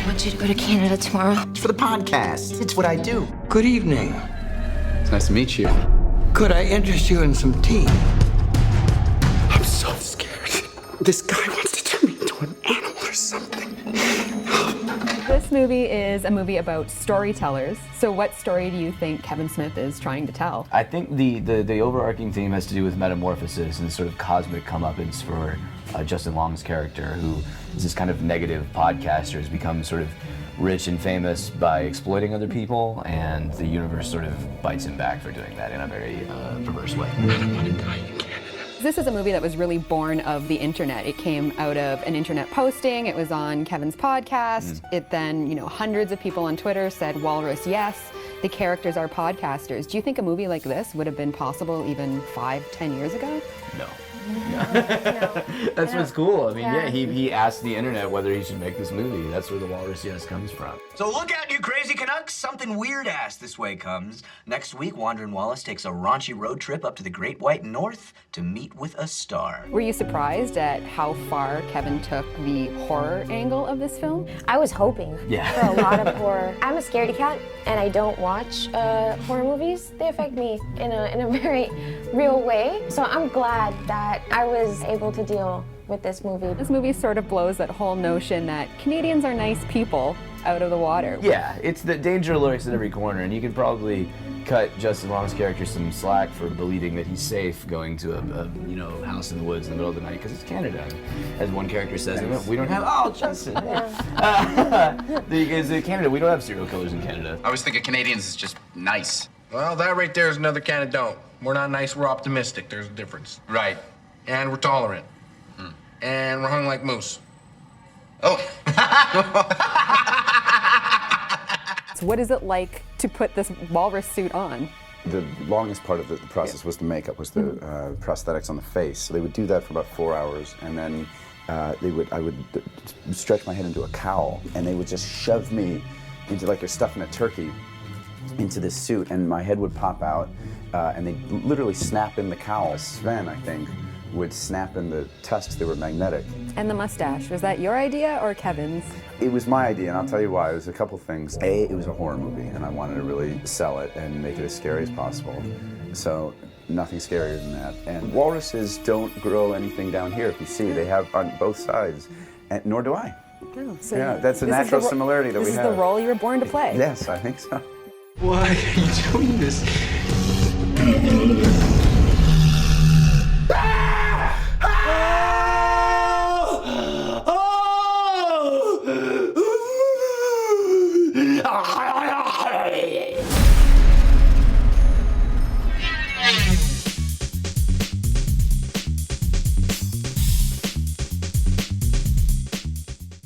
want you to go to Canada tomorrow. It's for the podcast. It's what I do. Good evening. It's nice to meet you. Could I interest you in some tea? I'm so scared. This guy wants to turn me into an animal or something. This movie is a movie about storytellers. So what story do you think Kevin Smith is trying to tell? I think the overarching theme has to do with metamorphosis and sort of cosmic comeuppance for Justin Long's character, who is this kind of negative podcaster, has become sort of rich and famous by exploiting other people, and the universe sort of bites him back for doing that in a very perverse way. I don't want to die in Canada. This is a movie that was really born of the internet. It came out of an internet posting. It was on Kevin's podcast. It then, hundreds of people on Twitter said, "Walrus, yes, the characters are podcasters." Do you think a movie like this would have been possible even 5-10 years ago? No. That's what's cool. I mean, he asked the internet whether he should make this movie. That's where the Walrus Yes comes from. So look out, you crazy Canucks! Something weird-ass this way comes. Next week, Wanderin' Wallace takes a raunchy road trip up to the Great White North to meet with a star. Were you surprised at how far Kevin took the horror angle of this film? I was hoping for a lot of horror. I'm a scaredy cat, and I don't watch horror movies. They affect me in a very real way. So I'm glad that I was able to deal with this movie. This movie sort of blows that whole notion that Canadians are nice people out of the water. Yeah, it's the danger lurks at every corner, and you could probably cut Justin Long's character some slack for believing that he's safe going to a house in the woods in the middle of the night, because it's Canada. As one character says, we don't have, Justin. Because in Canada, we don't have serial killers in Canada. I always think of Canadians as just nice. Well, that right there is another kind of don't. We're not nice, we're optimistic. There's a difference. Right. And we're tolerant. And we're hung like moose. Oh. So what is it like to put this walrus suit on? The longest part of the process was the makeup, was the prosthetics on the face. So they would do that for about 4 hours, and then I would stretch my head into a cowl, and they would just shove me into, like you're stuffing a turkey, into this suit, and my head would pop out, and they'd literally snap in the cowl. Sven, I think, would snap in the tusks. They were magnetic. And the mustache, was that your idea or Kevin's? It was my idea, and I'll tell you why. It was a couple things. A, it was a horror movie, and I wanted to really sell it and make it as scary as possible. So nothing scarier than that. And walruses don't grow anything down here, if you see. They have on both sides, and nor do I. Oh, so Yeah, that's a natural similarity that we have. This is the role you were born to play. Yes, I think so. Why are you doing this?